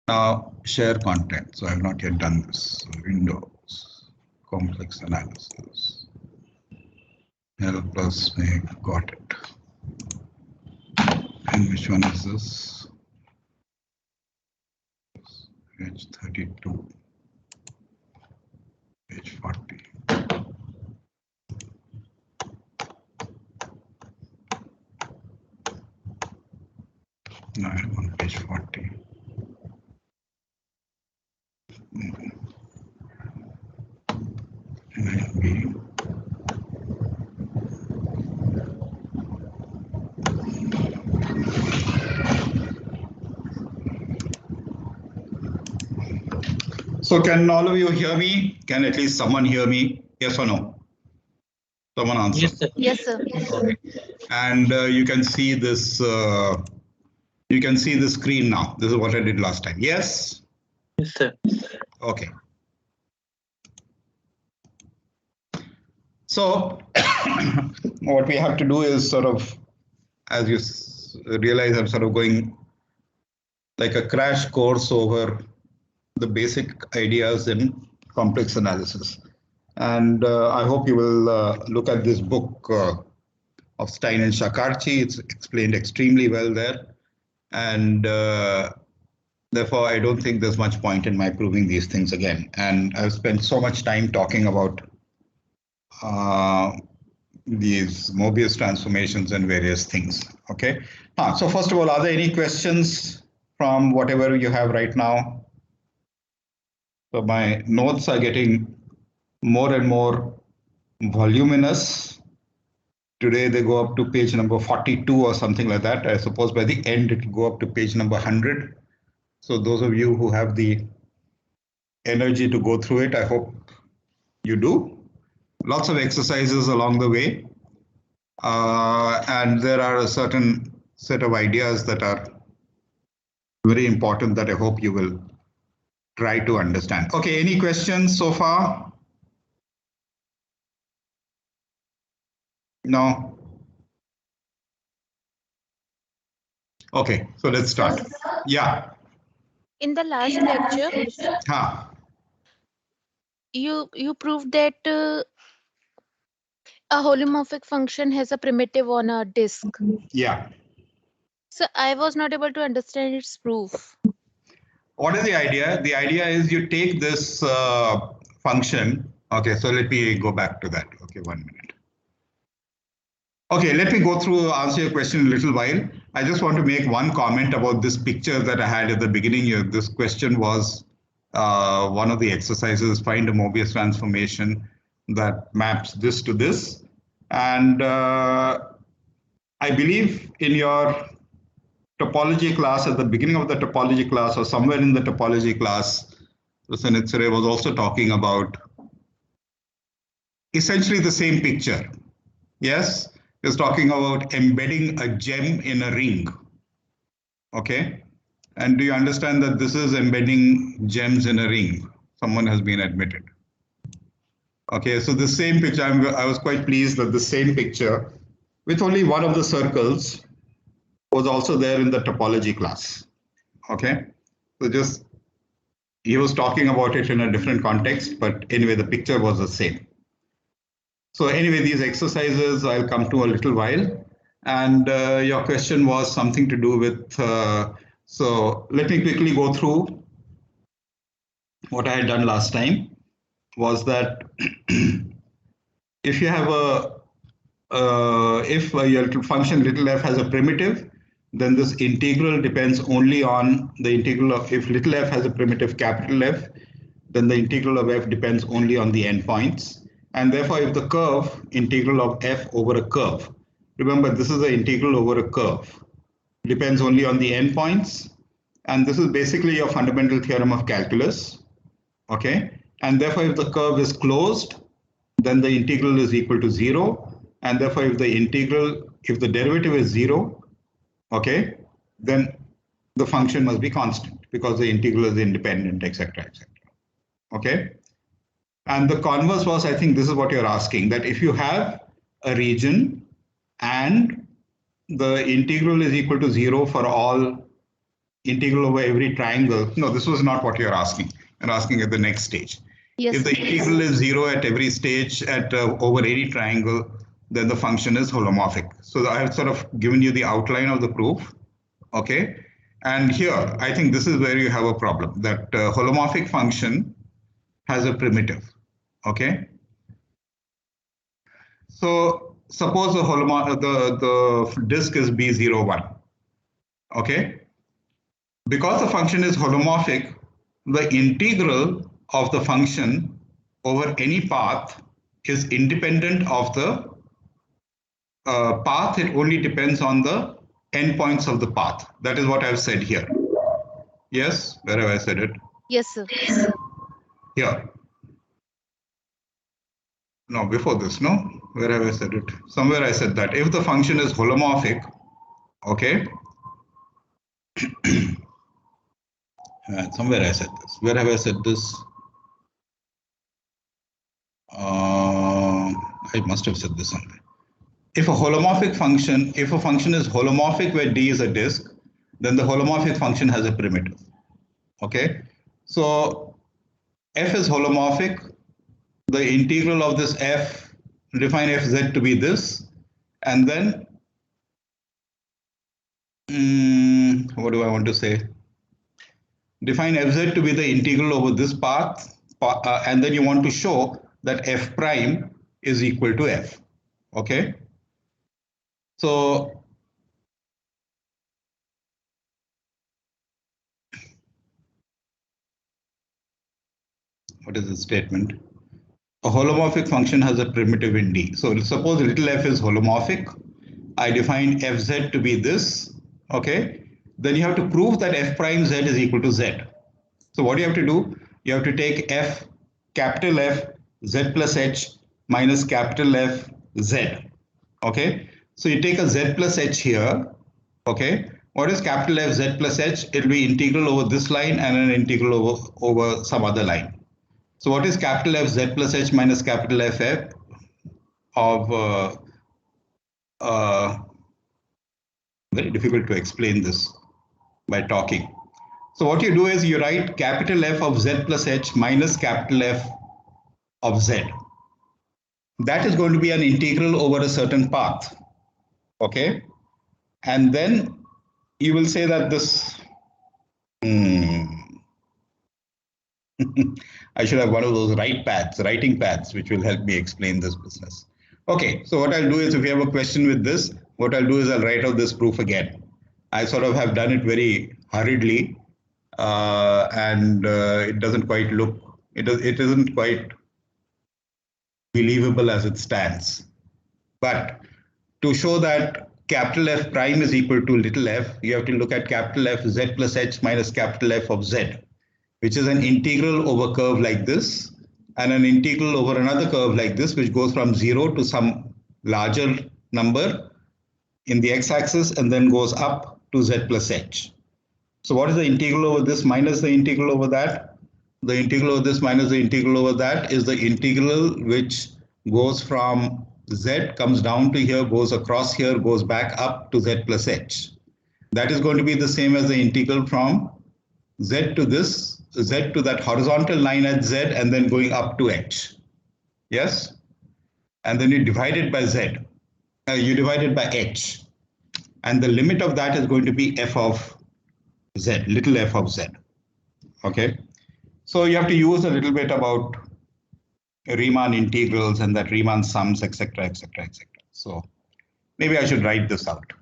Now share content. So I have not yet done this. So Windows, complex analysis. Help us make, got it. And which one is this? Page 32, page 40. No, I'm on page 40. Maybe. So can all of you hear me? Can at least someone hear me? Yes or no? Someone answer. Yes, sir. Yes, sir. Okay. And you can see this. You can see the screen now. This is what I did last time. Yes. Yes, sir. Okay. So what we have to do is sort of, as you realize, I'm sort of going like a crash course over the basic ideas in complex analysis. And I hope you will look at this book of Stein and Shakarchi. It's explained extremely well there. And therefore, I don't think there's much point in my proving these things again. And I've spent so much time talking about these Mobius transformations and various things. Okay. So first of all, are there any questions from whatever you have right now? So my notes are getting more and more voluminous. Today they go up to page number 42 or something like that. I suppose by the end it will go up to page number 100. So those of you who have the energy to go through it, I hope you do. Lots of exercises along the way. And there are a certain set of ideas that are very important that I hope you will try to understand. Okay, any questions so far? No? Okay, so let's start. Yeah. In the last lecture, you proved that a holomorphic function has a primitive on a disk. Yeah. So I was not able to understand its proof. What is the idea? The idea is you take this function. Okay, so let me go back to that. Okay, 1 minute. Okay, let me go through, answer your question in a little while. I just want to make one comment about this picture that I had at the beginning here. This question was one of the exercises, find a Mobius transformation that maps this to this. And I believe in your topology class, at the beginning of the topology class or somewhere in the topology class, Sunitsure was also talking about essentially the same picture. Yes, is talking about embedding a gem in a ring. Okay, and do you understand that this is embedding gems in a ring? Someone has been admitted. Okay, so the same picture, I was quite pleased that the same picture with only one of the circles was also there in the topology class. Okay, so just he was talking about it in a different context, but anyway, the picture was the same. So anyway, these exercises I'll come to a little while. And your question was something to do with, so let me quickly go through what I had done last time. Was that if you have if your function little f has a primitive, then this integral depends only on the integral of, if little f has a primitive capital F, then the integral of f depends only on the endpoints. And therefore, if the curve integral of f over a curve, remember this is the integral over a curve, depends only on the endpoints. And this is basically your fundamental theorem of calculus. Okay. And therefore, if the curve is closed, then the integral is equal to 0. And therefore, if the derivative is 0, okay, then the function must be constant because the integral is independent, etc., etc. Okay. And the converse was, I think this is what you're asking, that if you have a region and the integral is equal to 0 for all integral over every triangle. No, this was not what you're asking. You're asking at the next stage. Yes, If the sir. integral is 0 at every stage at over any triangle, then the function is holomorphic. So I have sort of given you the outline of the proof. Okay. And here, I think this is where you have a problem, that holomorphic function has a primitive. Okay. So suppose the disk is B01. Okay. Because the function is holomorphic, the integral of the function over any path is independent of the path. It only depends on the endpoints of the path. That is what I've said here. Yes, where have I said it? Yes, sir. Here. No, before this, no? Where have I said it? Somewhere I said that if the function is holomorphic, okay. Somewhere I said this. Where have I said this? I must have said this somewhere. If a holomorphic function, if a function is holomorphic where D is a disk, then the holomorphic function has a primitive. Okay. So f is holomorphic. The integral of this f, define fz to be this, and then what do I want to say? Define fz to be the integral over this path, and then you want to show that f prime is equal to f. Okay. So what is the statement? A holomorphic function has a primitive in D. So suppose little f is holomorphic. I define fz to be this. Okay. Then you have to prove that f prime z is equal to z. So what do you have to do? You have to take f, capital F, z plus h minus capital F, z. Okay. So you take a z plus h here. Okay. What is capital F, z plus h? It will be integral over this line and an integral over some other line. So what is capital F, z plus h minus capital F, f of very difficult to explain this by talking. So what you do is you write capital F of z plus h minus capital F of z. That is going to be an integral over a certain path. Okay. And then you will say that this I should have one of those writing pads, which will help me explain this business. Okay, so what I'll do is if you have a question with this, what I'll do is I'll write out this proof again. I sort of have done it very hurriedly, and it doesn't quite look, it isn't quite believable as it stands. But to show that capital F prime is equal to little f, you have to look at capital F z plus h minus capital F of z, which is an integral over curve like this and an integral over another curve like this, which goes from 0 to some larger number in the x-axis and then goes up to z plus h. So what is the integral over this minus the integral over that? The integral over this minus the integral over that is the integral which goes from z, comes down to here, goes across here, goes back up to z plus h. That is going to be the same as the integral from z to this, z to that horizontal line at z and then going up to h. Yes? And then you divide it by z. You divide it by h. And the limit of that is going to be f of z, little f of z. Okay? So you have to use a little bit about Riemann integrals and that Riemann sums, etc., etc., etc. So maybe I should write this out.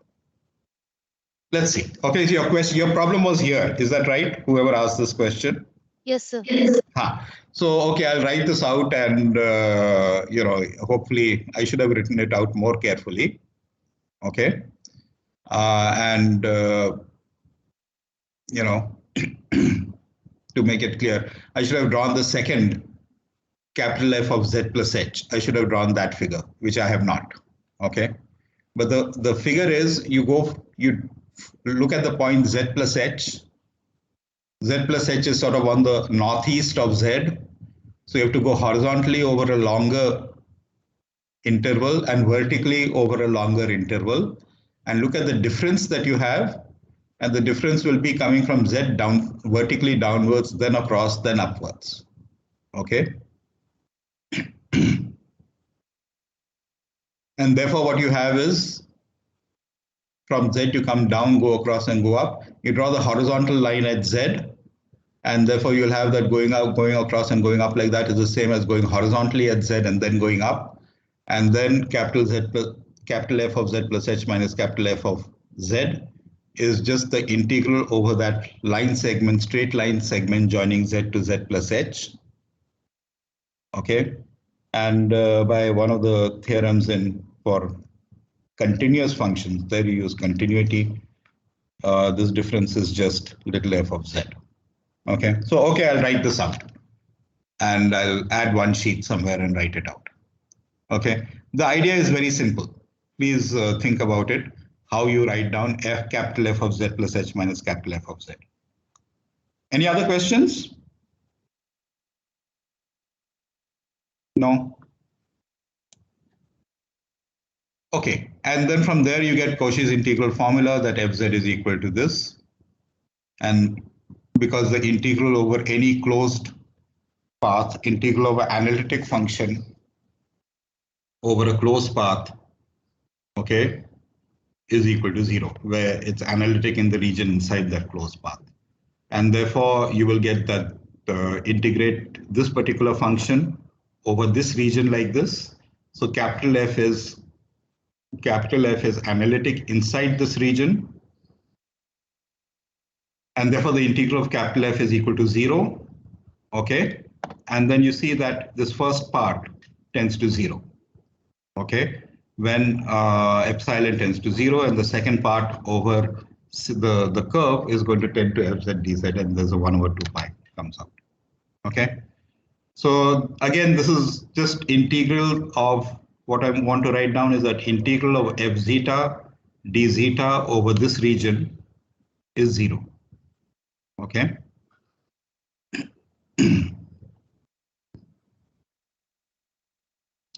Let's see. Okay, so your problem was here. Is that right? Whoever asked this question? Yes, sir. So, okay, I'll write this out and, hopefully I should have written it out more carefully. Okay. To make it clear, I should have drawn the second capital F of Z plus H. I should have drawn that figure, which I have not. Okay. But the figure is you look at the point Z plus H. Z plus H is sort of on the northeast of Z. So you have to go horizontally over a longer interval and vertically over a longer interval and look at the difference that you have And the difference will be coming from Z down vertically downwards, then across, then upwards. Okay. And therefore what you have is from Z you come down, go across and go up. You draw the horizontal line at Z, and therefore you'll have that going out, going across and going up like that is the same as going horizontally at Z and then going up. And then capital F of Z plus H minus capital F of Z is just the integral over that line segment, straight line segment joining Z to Z plus H. Okay. And by one of the theorems for continuous functions, there you use continuity. This difference is just little f of Z. Okay. So, okay, I'll write this out and I'll add one sheet somewhere and write it out. Okay. The idea is very simple. Please think about it. How you write down capital F of Z plus H minus capital F of Z. Any other questions? No. Okay, and then from there you get Cauchy's integral formula that Fz is equal to this. And because the integral over any closed path, integral over analytic function over a closed path, okay, is equal to 0, where it's analytic in the region inside that closed path. And therefore you will get that integrate this particular function over this region like this. So capital F is analytic inside this region. And therefore the integral of capital F is equal to 0. Okay. And then you see that this first part tends to 0. Okay. When epsilon tends to 0, and the second part over the curve is going to tend to Fz dz, and there's a 1 over 2 pi comes out. Okay. So again, this is just integral of what I want to write down is that integral of f zeta d zeta over this region is 0. Okay.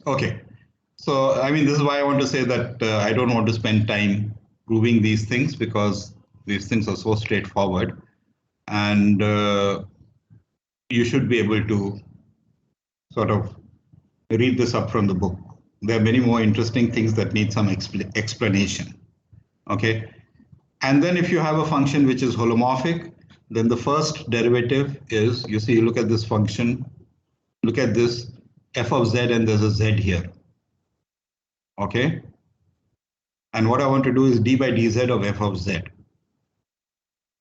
Okay. So, I mean, this is why I want to say that I don't want to spend time proving these things because these things are so straightforward, and you should be able to sort of read this up from the book. There are many more interesting things that need some explanation. Okay. And then if you have a function which is holomorphic, then the first derivative is, you see, you look at this function, look at this f of z, and there's a z here. Okay. And what I want to do is d by dz of f of z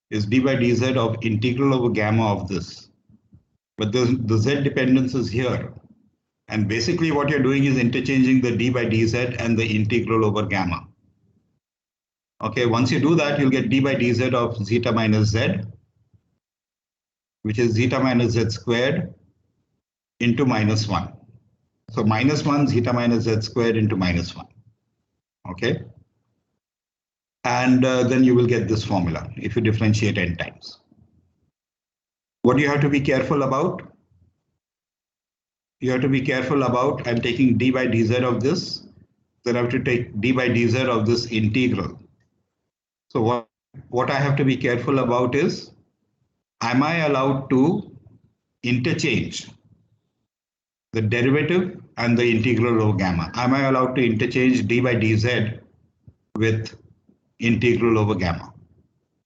is d by dz of integral over gamma of this. But the z dependence is here. And basically what you're doing is interchanging the d by dz and the integral over gamma. Okay, once you do that, you'll get d by dz of zeta minus z, which is zeta minus z squared into minus 1. So minus 1 zeta minus z squared into minus 1. Okay. And then you will get this formula if you differentiate n times. What do you have to be careful about? You have to be careful about, I'm taking d by dz of this, then I have to take d by dz of this integral. So what I have to be careful about is, am I allowed to interchange the derivative and the integral over gamma? Am I allowed to interchange d by dz with integral over gamma?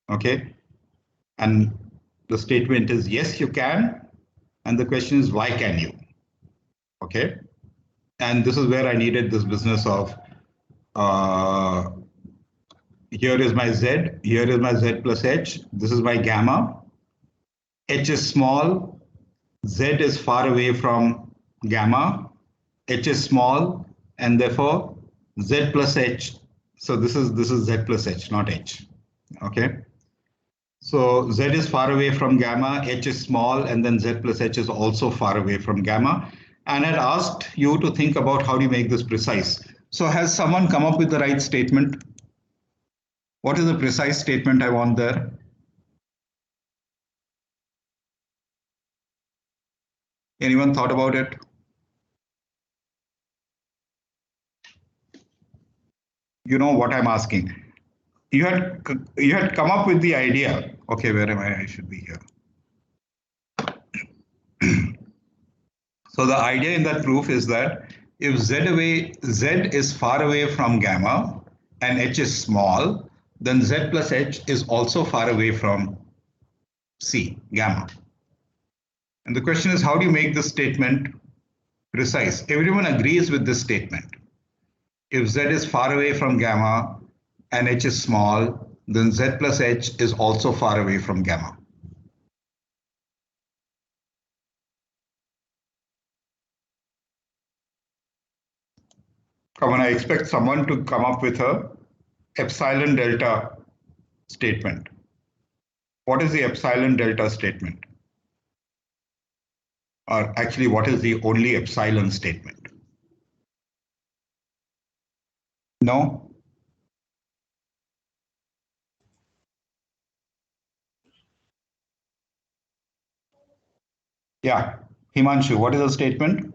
Okay. And the statement is yes, you can. And the question is, why can you? Okay. And this is where I needed this business of here is my z, here is my z plus h, this is my gamma. H is small, z is far away from gamma, h is small, and therefore z plus h. So this is z plus h, not h. Okay. So z is far away from gamma, h is small, and then z plus h is also far away from gamma. And I'd asked you to think about how do you make this precise. So has someone come up with the right statement? What is the precise statement I want there? Anyone thought about it? You know what I'm asking. you had come up with the idea. Okay, where am I? I should be here. So the idea in that proof is that if z is far away from gamma and h is small, then z plus h is also far away from c, gamma. And the question is, how do you make this statement precise? Everyone agrees with this statement. If z is far away from gamma and h is small, then z plus h is also far away from gamma. Come on, I expect someone to come up with a epsilon delta statement. What is the epsilon delta statement? Or actually, what is the only epsilon statement? No? Yeah, Himanshu, what is the statement?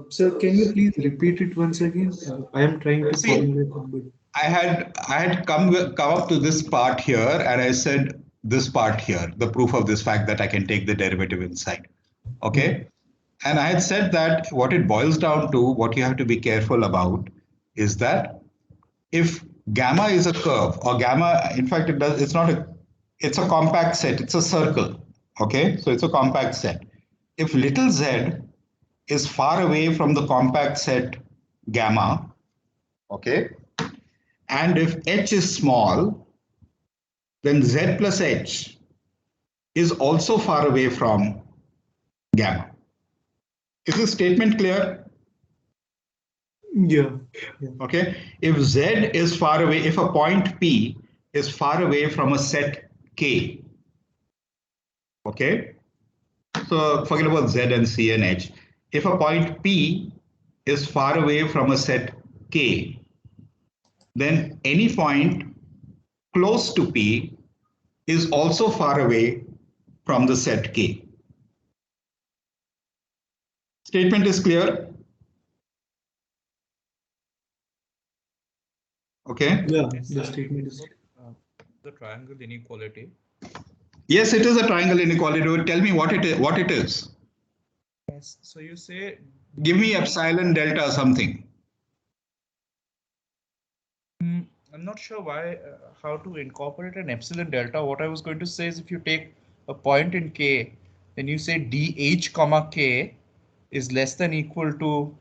Sir, can you please repeat it once again? I am trying to See, formulate it, but I had come up to this part here, and I said this part here, the proof of this fact that I can take the derivative inside. Okay. And I had said that what it boils down to, what you have to be careful about is that if gamma is a curve, or gamma, in fact, it's a compact set, it's a circle. Okay, so it's a compact set. If little z is far away from the compact set gamma, okay, and if h is small, then z plus h is also far away from gamma. Is this statement clear? yeah. Okay, if z is far away, if a point P is far away from a set K, okay, so forget about z and c and h. If a point P is far away from a set K, then any point close to P is also far away from the set K. Statement is clear? Okay. Yeah, the statement is. The triangle inequality. Yes, it is a triangle inequality. Tell me what it is. What it is. Yes. So you say. Give me epsilon delta something. I'm not sure why, how to incorporate an epsilon delta. What I was going to say is if you take a point in K, then you say dh comma K is less than equal to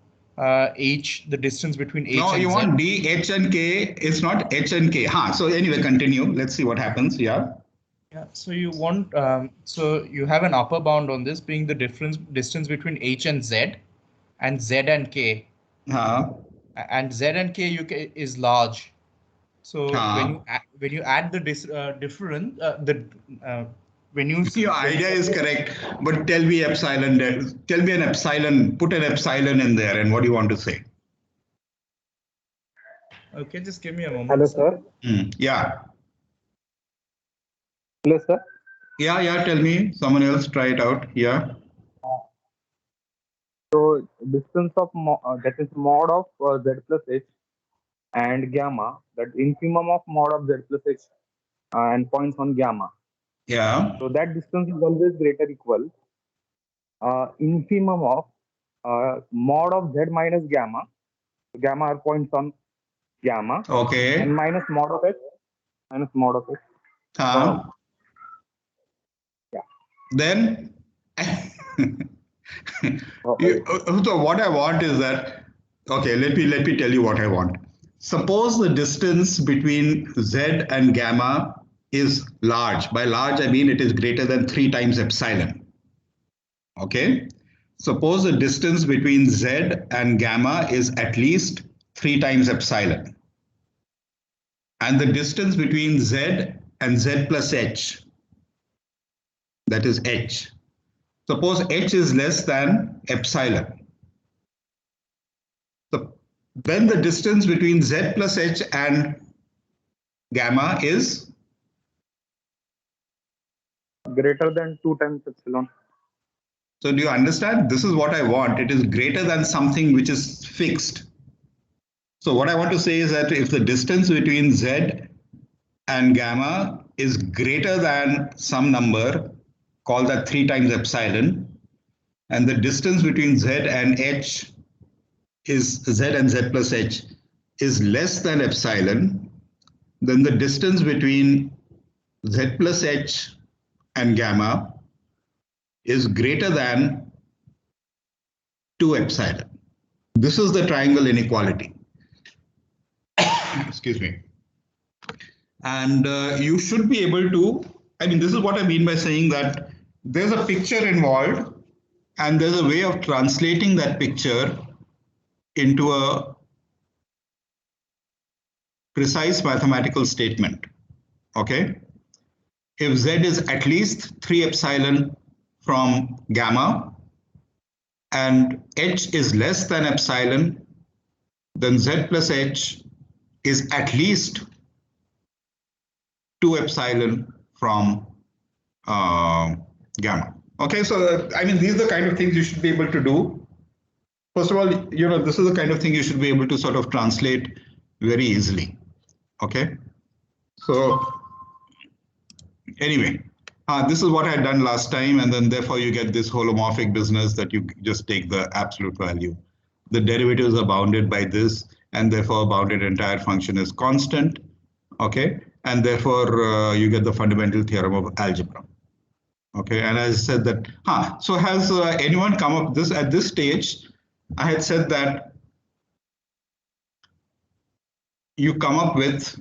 h, the distance between h No, and you z. want d, h and k. It's not h and k. So anyway, continue. Let's see what happens. Yeah. Yeah. So you want, so you have an upper bound on this being the distance between h and z and k. And z and k is large. So when you add the difference, when you your idea is correct, but tell me epsilon. Tell me an epsilon. Put an epsilon in there, and what do you want to say? Okay, just give me a moment. Hello, sir. Yeah. Hello, sir. Yeah. Tell me. Someone else try it out. Yeah. So distance of that is mod of z plus h and gamma, that infimum of mod of z plus h and points on gamma. Yeah. So that distance is always greater equal infimum of mod of z minus gamma. Gamma are points on gamma. Okay. And minus mod of h. Minus mod of h. Yeah. Then. So what I want is that, okay, let me tell you what I want. Suppose the distance between z and gamma is large. By large, I mean it is greater than 3 times epsilon. Okay. Suppose the distance between z and gamma is at least 3 times epsilon. And the distance between z and z plus h, that is h. Suppose h is less than epsilon. So then the distance between z plus h and gamma is greater than 2 times epsilon. So do you understand? This is what I want. It is greater than something which is fixed. So what I want to say is that if the distance between Z and gamma is greater than some number, call that 3 times epsilon, and the distance between Z and H is Z and Z plus H is less than epsilon, then the distance between Z plus H and gamma is greater than 2 epsilon. This is the triangle inequality. Excuse me. And you should be able to, I mean, this is what I mean by saying that there's a picture involved and there's a way of translating that picture into a precise mathematical statement. Okay. If Z is at least 3 epsilon from gamma and H is less than epsilon, then Z plus H is at least 2 epsilon from gamma. Okay, so I mean, these are the kind of things you should be able to do. First of all, this is the kind of thing you should be able to sort of translate very easily. Okay, so anyway, this is what I had done last time, and then therefore you get this holomorphic business that you just take the absolute value. The derivatives are bounded by this, and therefore a bounded entire function is constant. Okay, and therefore you get the fundamental theorem of algebra. Okay, and I said that, so has anyone come up this at this stage? I had said that you come up with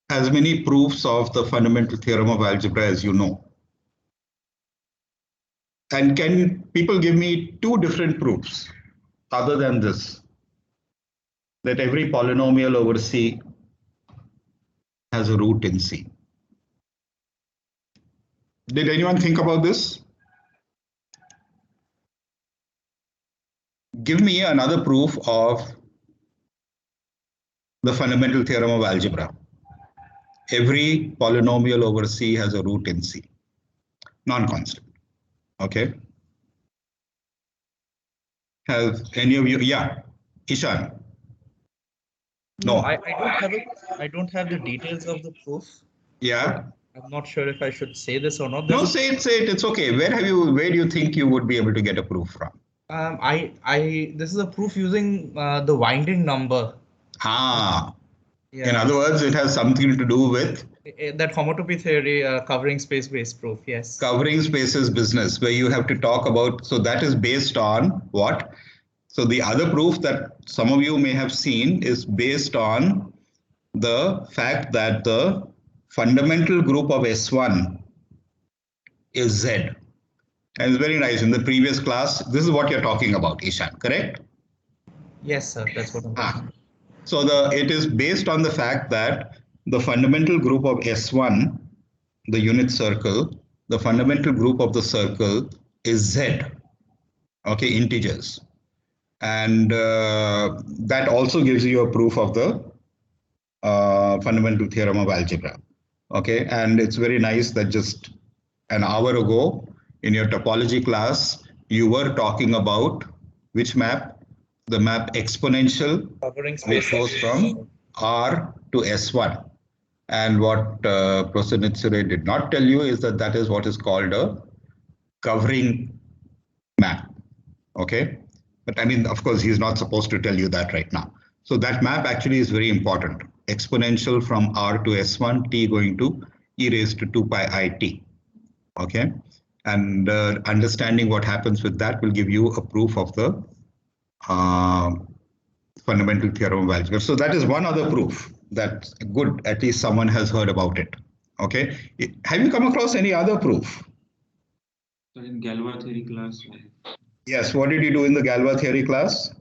as many proofs of the fundamental theorem of algebra as you know. And can people give me 2 different proofs other than this? That every polynomial over C has a root in C. Did anyone think about this? Give me another proof of the fundamental theorem of algebra. Every polynomial over C has a root in C, non-constant. Okay. Have any of you? Yeah, Ishan. No, I don't have it. I don't have the details of the proof. Yeah. I'm not sure if I should say this or not. No, say it. It's okay. Where do you think you would be able to get a proof from? This is a proof using the winding number. Yeah. In other words, it has something to do with that homotopy theory, covering space-based proof. Yes. Covering spaces business, where you have to talk about. So that is based on what? So the other proof that some of you may have seen is based on the fact that the fundamental group of S1 is Z. And it's very nice. In the previous class, this is what you're talking about, Ishan, correct? Yes, sir. That's what I'm talking about. So it is based on the fact that the fundamental group of S1, the unit circle, the fundamental group of the circle is Z, okay, integers. And that also gives you a proof of the fundamental theorem of algebra. Okay, and it's very nice that just an hour ago in your topology class, you were talking about which map? The map exponential, which goes from R to S1. And what Professor Nitsure did not tell you is that that is what is called a covering map. Okay, but I mean, of course, he's not supposed to tell you that right now. So that map actually is very important. Exponential from R to S1, t going to e raised to 2 pi I t. Okay, and understanding what happens with that will give you a proof of the fundamental theorem of algebra. So that is one other proof. That's good. At least someone has heard about it. Okay. Have you come across any other proof? So in Galois theory class. Yes. What did you do in the Galois theory class?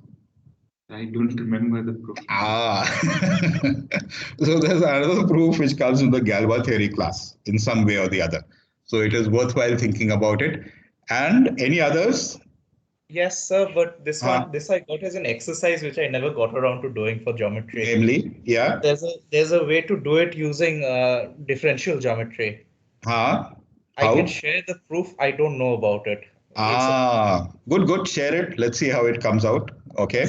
I don't remember the proof. So there's another proof which comes in the Galois theory class in some way or the other. So it is worthwhile thinking about it. And any others? Yes, sir, but this I got as an exercise which I never got around to doing for geometry. Namely, yeah. There's a way to do it using differential geometry. How? I can share the proof. I don't know about it. Good. Share it. Let's see how it comes out. Okay.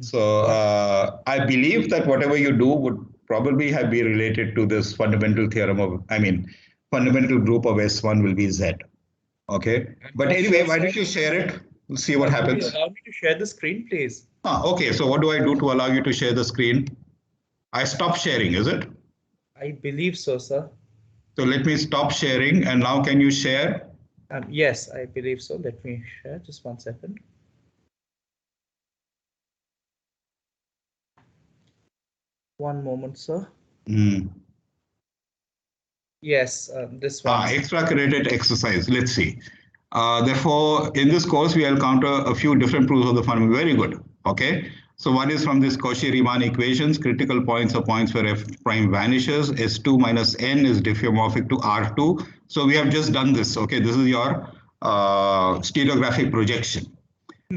So I believe that whatever you do would probably have be related to this fundamental theorem of, fundamental group of S1 will be Z. Okay. But anyway, why don't you share it? We'll see what happens. Allow me to share the screen, please. Okay. So what do I do to allow you to share the screen? I stop sharing, is it? I believe so, sir. So let me stop sharing. And now can you share? Yes, I believe so. Let me share just 1 second. One moment, sir. Yes, this one. Extra credit exercise. Let's see. Therefore, in this course, we will encounter a few different proofs of the fundamental. Very good. Okay. So one is from this Cauchy-Riemann equations. Critical points are points where f prime vanishes. S2 minus n is diffeomorphic to R2. So we have just done this. Okay. This is your stereographic projection.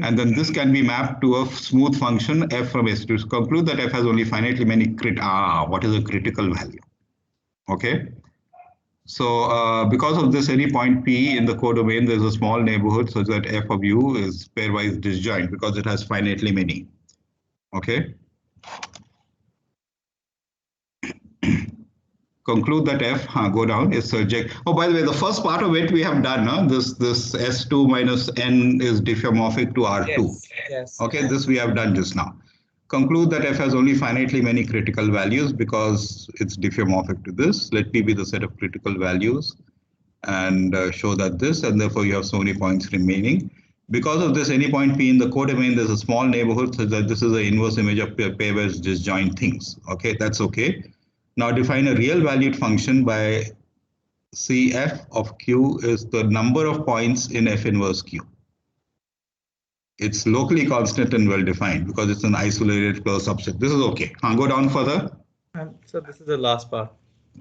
And then this can be mapped to a smooth function f from S2. So conclude that f has only finitely many what is a critical value? Okay. So because of this, any point P in the codomain, there's a small neighborhood such that f of u is pairwise disjoint because it has finitely many. Okay. Conclude that f, go down, is surject. Oh, by the way, the first part of it we have done. This S2 minus n is diffeomorphic to R2. Yes. Okay, this we have done just now. Conclude that f has only finitely many critical values because it's diffeomorphic to this. Let P be the set of critical values and show that this, and therefore you have so many points remaining. Because of this, any point P in the codomain, there's a small neighborhood such that this is the inverse image of pairwise disjoint things. Okay, that's okay. Now define a real valued function by Cf of Q is the number of points in F inverse Q. It's locally constant and well defined because it's an isolated closed subset. This is okay. Go down further. So this is the last part.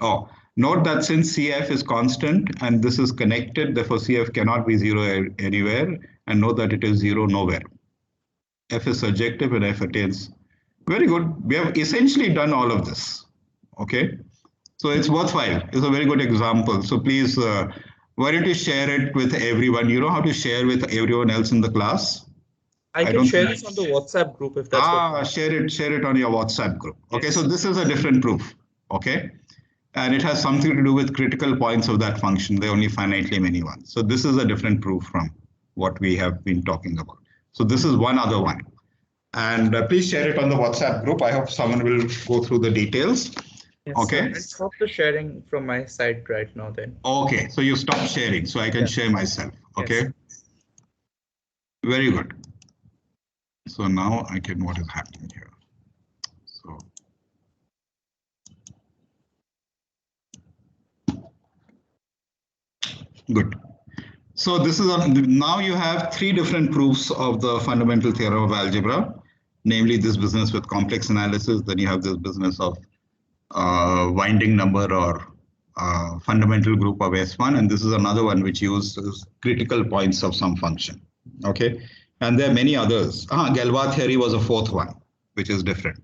Oh, note that since Cf is constant and this is connected, therefore Cf cannot be zero anywhere, and note that it is zero nowhere. F is surjective and F attains. Very good. We have essentially done all of this. Okay. So it's worthwhile. It's a very good example. So please, why don't you share it with everyone? You know how to share with everyone else in the class? I can share this on the WhatsApp group if that's share it on your WhatsApp group. Okay, Yes. so this is a different proof. Okay, and it has something to do with critical points of that function. There are only finitely many ones. So this is a different proof from what we have been talking about. So this is one other one. And please share it on the WhatsApp group. I hope someone will go through the details. Yes, Okay. I'll stop the sharing from my side right now then. Okay, so you stop sharing so I can share myself. Okay. Yes. Very good. So now I can, what is happening here? So good. So this is now you have three different proofs of the fundamental theorem of algebra, namely this business with complex analysis. Then you have this business of winding number or fundamental group of S1, and this is another one which uses critical points of some function. Okay, and there are many others. Galois theory was a fourth one, which is different.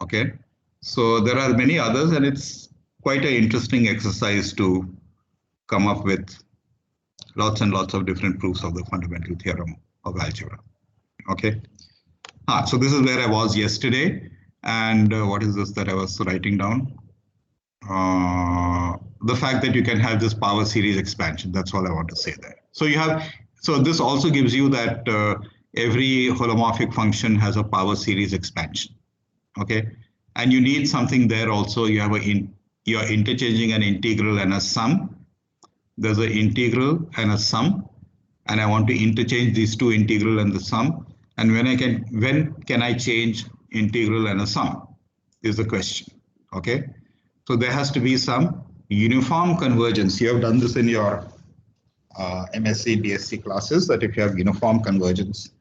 Okay, so there are many others, and it's quite an interesting exercise to come up with lots and lots of different proofs of the fundamental theorem of algebra. Okay, so this is where I was yesterday. And what is this that I was writing down? The fact that you can have this power series expansion. That's all I want to say there. So you have, so this also gives you that every holomorphic function has a power series expansion. Okay, and you need something there also. You have you're interchanging an integral and a sum. There's an integral and a sum, and I want to interchange these two, integral and the sum. And when can I change integral and a sum is the question. Okay, so there has to be some uniform convergence. You have done this in your MSc, BSc classes, that if you have uniform convergence,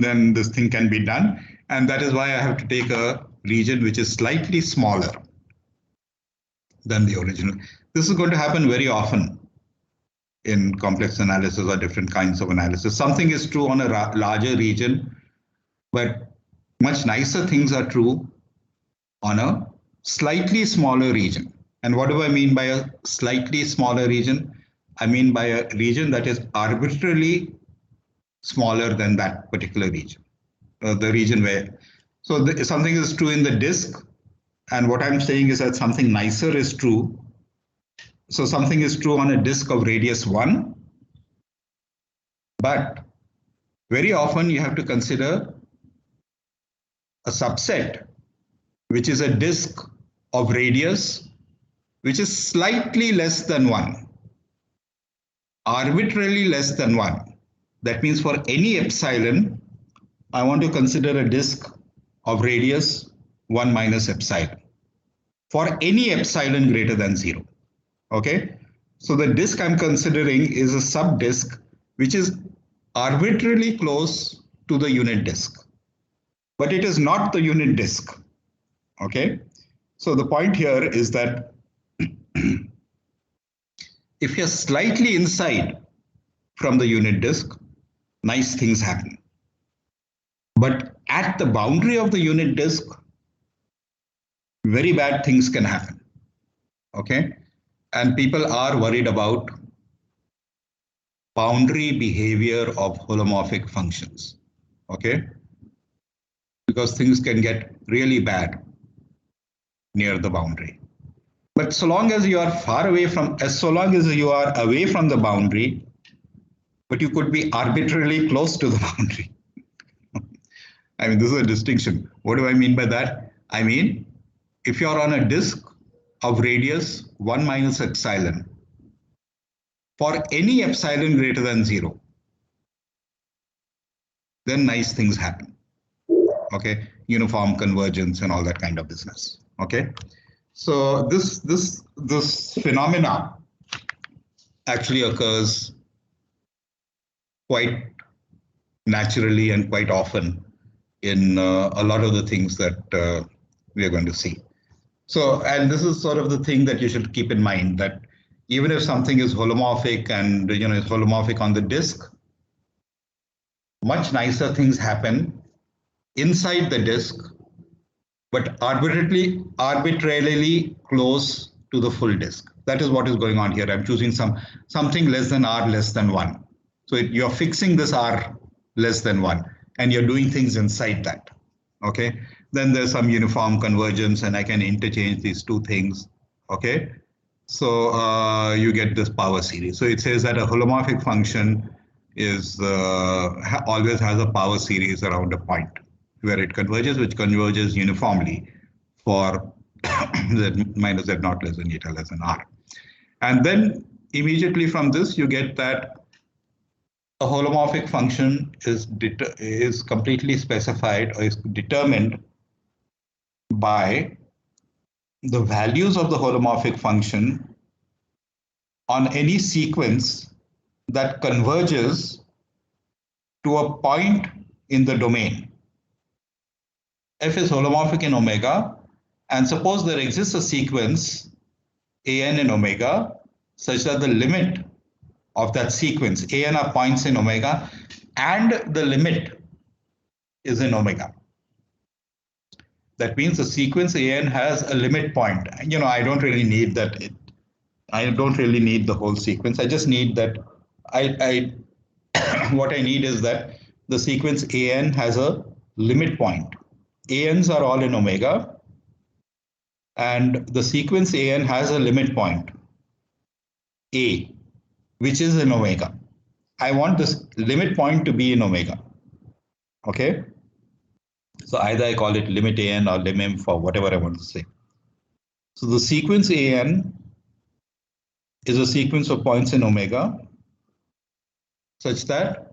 then this thing can be done. And that is why I have to take a region which is slightly smaller than the original. This is going to happen very often in complex analysis or different kinds of analysis. Something is true on a larger region, but much nicer things are true on a slightly smaller region. And what do I mean by a slightly smaller region? I mean by a region that is arbitrarily smaller than that particular region. the region where, so something is true in the disk, and what I'm saying is that something nicer is true. So something is true on a disk of radius 1, but very often you have to consider a subset, which is a disk of radius which is slightly less than 1, arbitrarily less than 1. That means for any epsilon, I want to consider a disk of radius 1 minus epsilon for any epsilon greater than 0. Okay, so the disk I'm considering is a subdisk which is arbitrarily close to the unit disk, but it is not the unit disk. Okay, so the point here is that if you're slightly inside from the unit disk, nice things happen. But at the boundary of the unit disk, very bad things can happen. Okay, and people are worried about boundary behavior of holomorphic functions. Okay, because things can get really bad near the boundary. But so long as you are far away from, so long as you are away from the boundary, but you could be arbitrarily close to the boundary. I mean, this is a distinction. What do I mean by that? I mean, if you're on a disk of radius 1 minus epsilon, for any epsilon greater than 0, then nice things happen. Okay, uniform convergence and all that kind of business. Okay, so this phenomena actually occurs quite naturally and quite often in a lot of the things that we are going to see. So, and this is sort of the thing that you should keep in mind, that even if something is holomorphic and is holomorphic on the disk, much nicer things happen inside the disk, but arbitrarily close to the full disk. That is what is going on here. I'm choosing something less than r less than 1. So you're fixing this r less than 1, and you're doing things inside that. Okay, then there's some uniform convergence, and I can interchange these two things. Okay, so you get this power series. So it says that a holomorphic function is always has a power series around a point where it converges, which converges uniformly for z minus z naught less than eta less than r. And then immediately from this, you get that a holomorphic function is completely specified or is determined by the values of the holomorphic function on any sequence that converges to a point in the domain. F is holomorphic in omega, and suppose there exists a sequence an in omega such that the limit of that sequence, an are points in omega, and the limit is in omega. That means the sequence an has a limit point. I don't really need that. I don't really need the whole sequence. I just need that. What I need is that the sequence an has a limit point. Ans are all in omega, and the sequence an has a limit point a, which is in omega. I want this limit point to be in omega. Okay, so either I call it limit an or lim for whatever I want to say. So the sequence an is a sequence of points in omega such that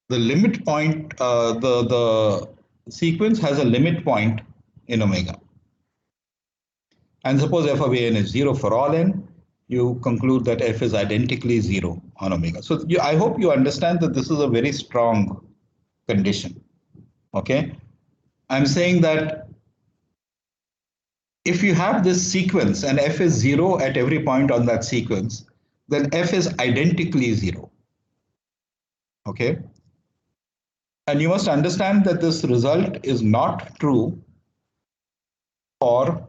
the limit point, the sequence has a limit point in omega. And suppose f of an is 0 for all n, you conclude that f is identically 0 on omega. So I hope you understand that this is a very strong condition. Okay, I'm saying that if you have this sequence and f is 0 at every point on that sequence, then f is identically 0. Okay, and you must understand that this result is not true for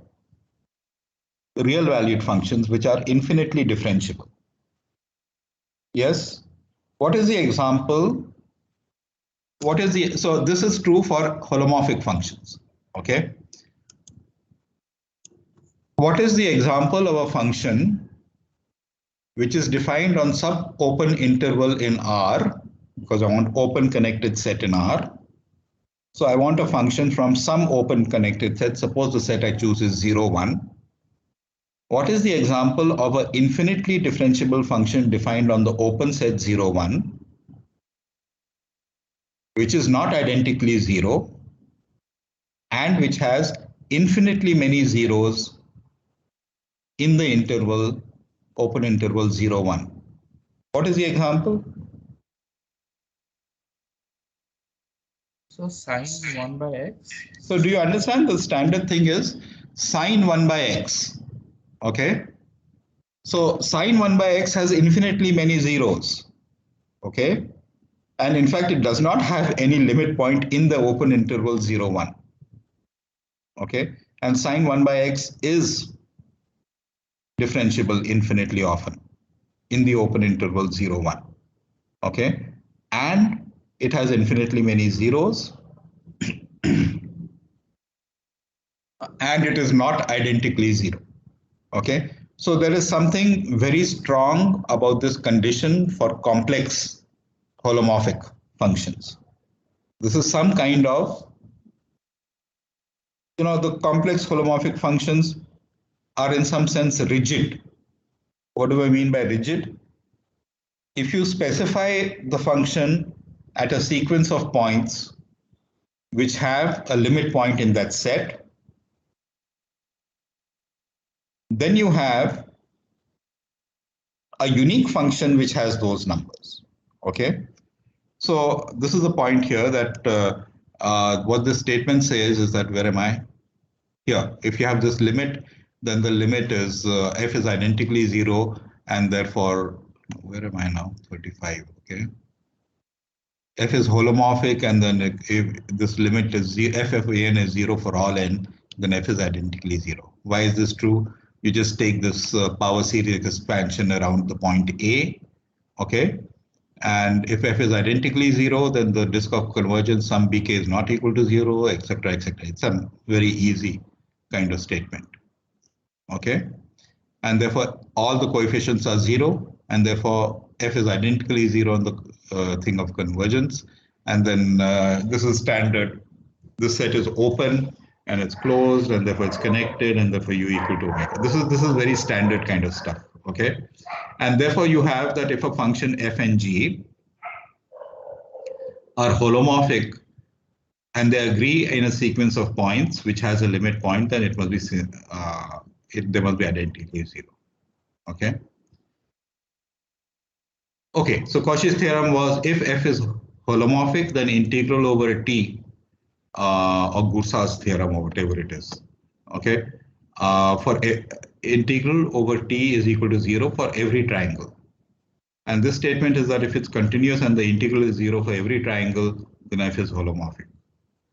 real valued functions which are infinitely differentiable. Yes, what is the example what is the, so this is true for holomorphic functions, okay? What is the example of a function which is defined on some open interval in R, because I want open connected set in R. So I want a function from some open connected set. Suppose the set I choose is 0, 1. What is the example of an infinitely differentiable function defined on the open set 0, 1, which is not identically 0, and which has infinitely many zeros in the interval, open interval 0, 1? What is the example? So sine 1 by x. So do you understand the standard thing is sine 1 by x, okay? So sine 1 by x has infinitely many zeros, okay? And in fact, it does not have any limit point in the open interval 0, 1, okay? And sine 1 by x is differentiable infinitely often in the open interval 0, 1, okay? And it has infinitely many zeros, and it is not identically 0, okay? So there is something very strong about this condition for complex holomorphic functions. This is some kind of, the complex holomorphic functions are in some sense rigid. What do I mean by rigid? If you specify the function at a sequence of points which have a limit point in that set, then you have a unique function which has those numbers, okay? So this is the point here that what this statement says is that, where am I? Here, if you have this limit, then the limit is f is identically 0, and therefore, where am I now? 35, okay? F is holomorphic, and then if this limit is f of n is 0 for all n, then f is identically 0. Why is this true? You just take this power series expansion around the point A, okay? And if f is identically 0, then the disk of convergence sum bk is not equal to 0, etc., etc. It's a very easy kind of statement, okay? And therefore, all the coefficients are 0, and therefore f is identically 0 on the thing of convergence. And then this is standard. This set is open and it's closed, and therefore it's connected, and therefore u equal to omega. This is very standard kind of stuff, okay? And therefore you have that if a function f and g are holomorphic and they agree in a sequence of points which has a limit point, then it must be they must be identically 0, okay? Okay, so Cauchy's theorem was if f is holomorphic, then integral over t, or Gursaw's theorem or whatever it is, okay? For integral over t is equal to 0 for every triangle. And this statement is that if it's continuous and the integral is 0 for every triangle, then f is holomorphic,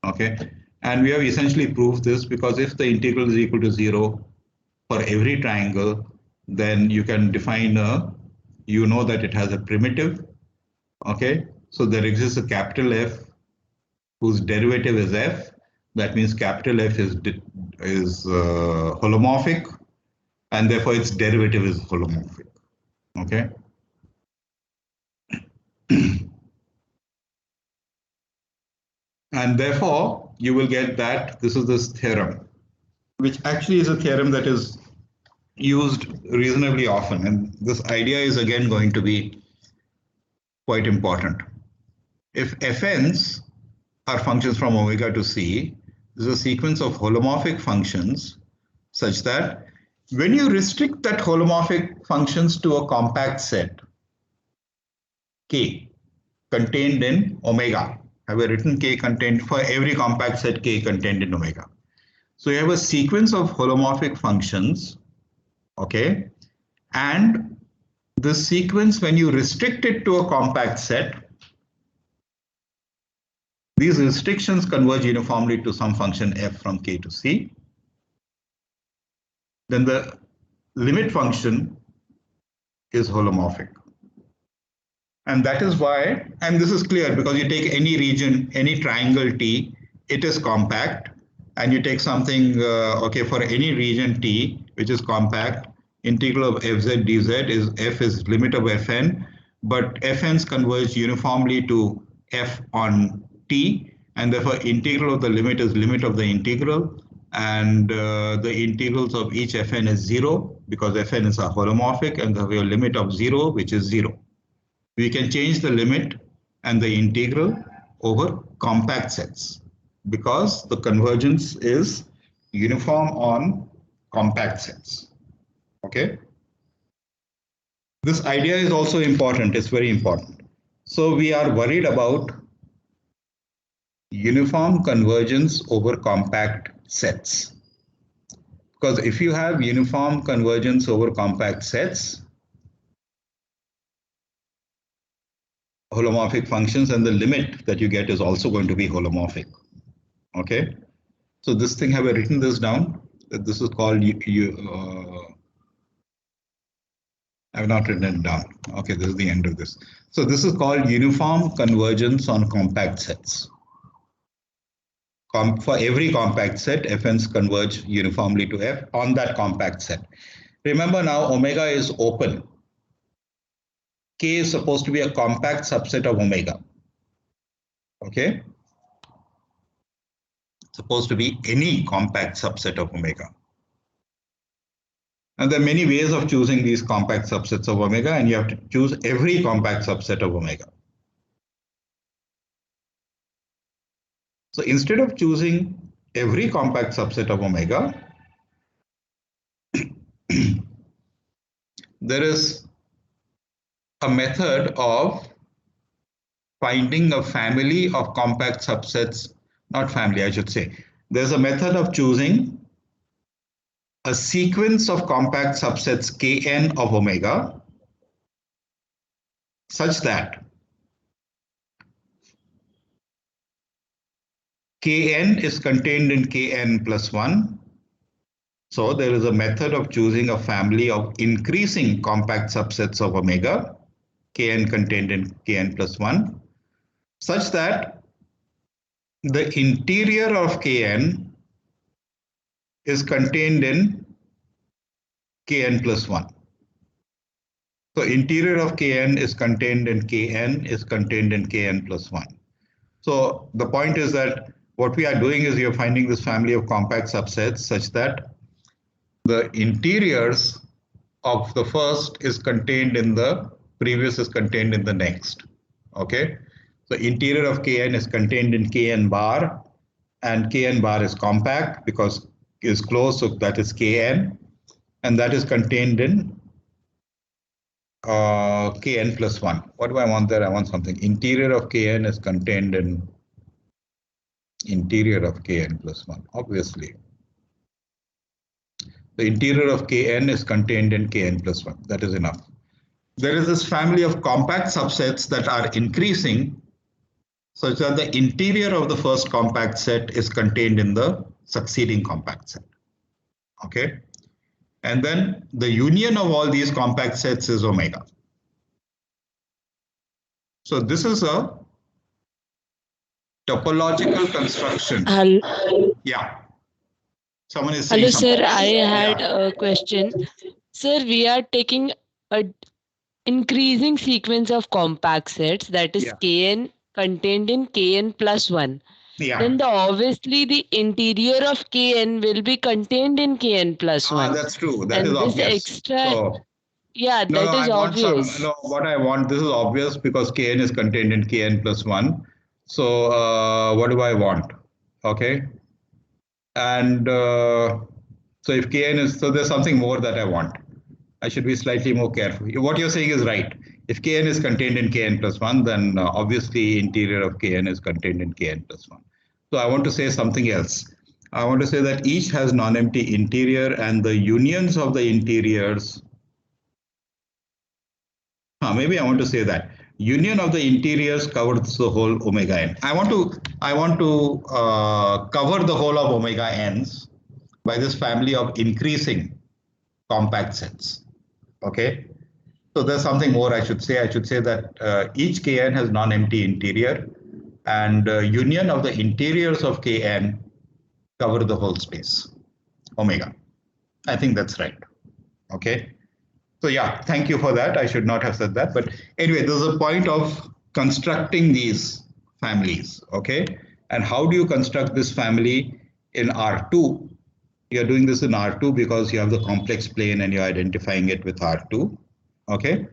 okay? And we have essentially proved this, because if the integral is equal to 0 for every triangle, then you can define you know that it has a primitive, okay? So there exists a capital F whose derivative is f. That means capital F is holomorphic, and therefore its derivative is holomorphic, okay? And therefore, you will get that this is this theorem, which actually is a theorem that is used reasonably often. And this idea is again going to be quite important. If fn's are functions from omega to c, this is a sequence of holomorphic functions such that when you restrict that holomorphic functions to a compact set K contained in omega, I have written K contained for every compact set K contained in omega. So you have a sequence of holomorphic functions, okay? And the sequence, when you restrict it to a compact set, these restrictions converge uniformly to some function f from K to C. Then the limit function is holomorphic. And that is why, and this is clear because you take any region, any triangle T, it is compact. And you take something, okay, for any region T, which is compact, integral of fz dz is f is limit of fn, but fn's converge uniformly to f on T, and therefore integral of the limit is limit of the integral, and the integrals of each fn is 0 because fn is a holomorphic, and the limit of 0, which is 0. We can change the limit and the integral over compact sets because the convergence is uniform on compact sets. Okay. This idea is also important. It's very important. So we are worried about uniform convergence over compact sets. Because if you have uniform convergence over compact sets, holomorphic functions, and the limit that you get is also going to be holomorphic. Okay, so this thing, have I written this down? This is called I have not written it down. Okay, this is the end of this. So this is called uniform convergence on compact sets. For every compact set, fn's converge uniformly to f on that compact set. Remember now, omega is open. K is supposed to be a compact subset of omega. Okay, it's supposed to be any compact subset of omega. And there are many ways of choosing these compact subsets of omega, and you have to choose every compact subset of omega. So instead of choosing every compact subset of omega, there is a method of finding a family of compact subsets, not family, I should say. There's a method of choosing a sequence of compact subsets Kn of omega such that Kn is contained in Kn plus 1. So there is a method of choosing a family of increasing compact subsets of omega, Kn contained in Kn plus 1, such that the interior of Kn is contained in Kn plus 1. So interior of Kn is contained in Kn is contained in Kn plus 1. So the point is that what we are doing is we are finding this family of compact subsets such that the interiors of the first is contained in the previous is contained in the next. Okay, so interior of Kn is contained in Kn bar, and Kn bar is compact because it is closed, so that is Kn, and that is contained in Kn plus 1. What do I want there? I want something. Interior of Kn is contained in interior of Kn plus 1, obviously. The interior of Kn is contained in Kn plus 1. That is enough. There is this family of compact subsets that are increasing such that the interior of the first compact set is contained in the succeeding compact set. Okay. And then the union of all these compact sets is omega. So this is a topological construction. Yeah. Someone is saying Hello, something. sir. I had Yeah. a question. Sir, we are taking a increasing sequence of compact sets, that is Kn contained in Kn plus 1. Yeah. Then obviously the interior of Kn will be contained in Kn plus 1. That's true. That is this obvious. Extra, so, yeah, no, that is I want obvious. some, no, what I want, this is obvious because Kn is contained in Kn plus 1. So what do I want? Okay. And so if Kn is, so there's something more that I want. I should be slightly more careful. What you're saying is right. If Kn is contained in Kn plus 1, then obviously interior of Kn is contained in Kn plus 1. So I want to say something else. I want to say that each has non-empty interior and the unions of the interiors. Maybe I want to say that union of the interiors covers the whole omega n. I want to cover the whole of omega n's by this family of increasing compact sets. Okay. So there's something more I should say. I should say that each Kn has non-empty interior, and union of the interiors of Kn cover the whole space, omega. I think that's right. Okay. So yeah, thank you for that. I should not have said that. But anyway, there's a point of constructing these families. Okay. And how do you construct this family in R2? You're doing this in R2 because you have the complex plane and you're identifying it with R2. Okay.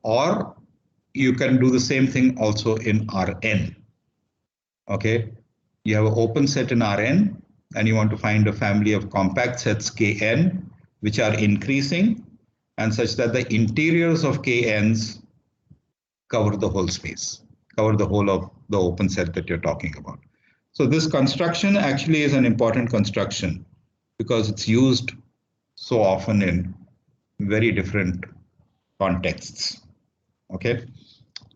Or you can do the same thing also in Rn. Okay. You have an open set in Rn and you want to find a family of compact sets Kn which are increasing and such that the interiors of Kns cover the whole space, cover the whole of the open set that you're talking about. So this construction actually is an important construction because it's used so often in very different contexts. Okay,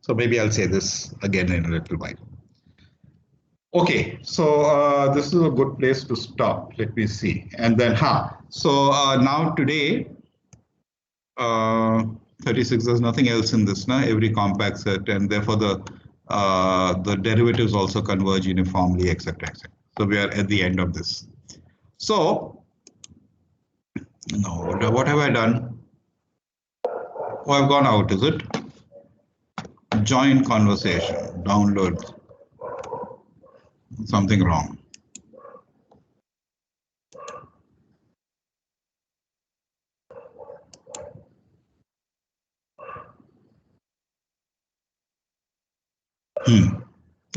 so maybe I'll say this again in a little while. Okay, so this is a good place to stop. Let me see. And then, so now today, 36, there's nothing else in this, na? Every compact set, and therefore the derivatives also converge uniformly, etc., etc. So we are at the end of this. So, no, what have I done? Oh, I've gone out, is it? Join conversation, download. Something wrong.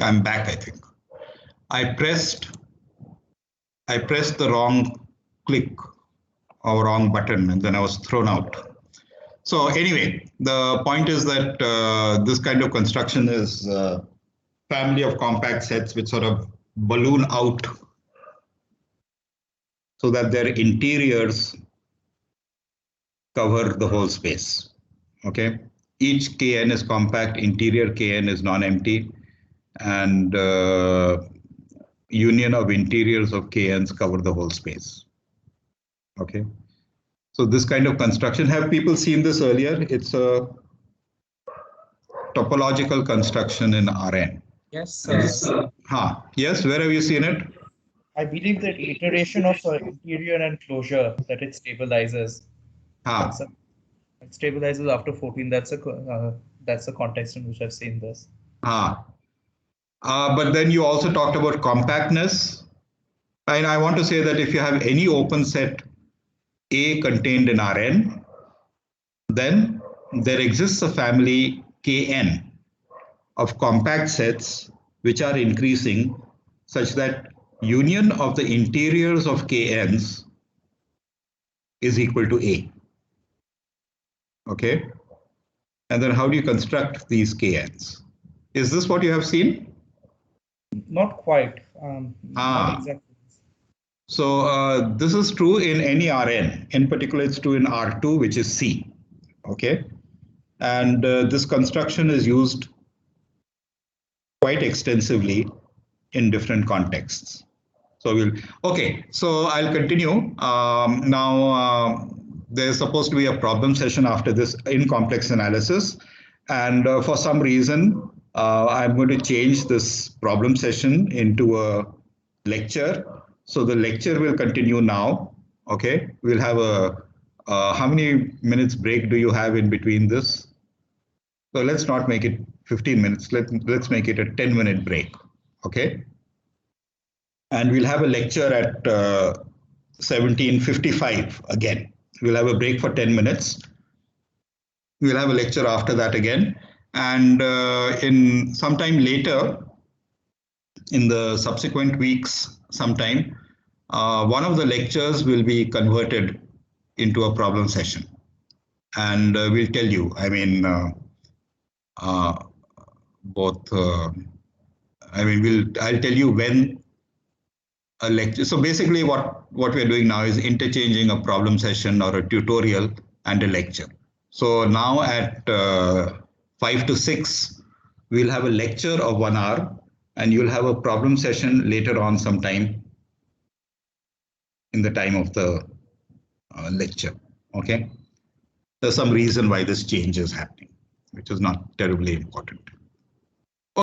I'm back, I think. I pressed the wrong click or wrong button and then I was thrown out. So anyway, the point is that this kind of construction is a family of compact sets which sort of balloon out so that their interiors cover the whole space. Okay, each Kn is compact, interior Kn is non-empty, and union of interiors of Kns cover the whole space. Okay, so this kind of construction, have people seen this earlier? It's a topological construction in Rn. Yes. Yes, where have you seen it? I believe that iteration of interior and closure that it stabilizes. It stabilizes after 14. That's the context in which I've seen this. But then you also talked about compactness. And I want to say that if you have any open set A contained in Rn, then there exists a family Kn of compact sets which are increasing such that union of the interiors of Kns is equal to A. Okay. And then how do you construct these Kns? Is this what you have seen? Not quite. Not exactly. So this is true in any Rn. In particular, it's true in R2, which is C. Okay. And this construction is used quite extensively in different contexts. So so I'll continue. Now, there's supposed to be a problem session after this in complex analysis. And for some reason, I'm going to change this problem session into a lecture. So the lecture will continue now. Okay, we'll have how many minutes break do you have in between this? So let's not make it 15 minutes. Let's make it a 10-minute break. Okay. And we'll have a lecture at 17:55 again. We'll have a break for 10 minutes. We'll have a lecture after that again. And in sometime later, in the subsequent weeks, sometime, one of the lectures will be converted into a problem session. And we'll tell you, I mean, I'll tell you when a lecture. So basically what we're doing now is interchanging a problem session or a tutorial and a lecture. So now at 5 to 6, we'll have a lecture of 1 hour and you'll have a problem session later on sometime in the time of the lecture. Okay. There's some reason why this change is happening, which is not terribly important.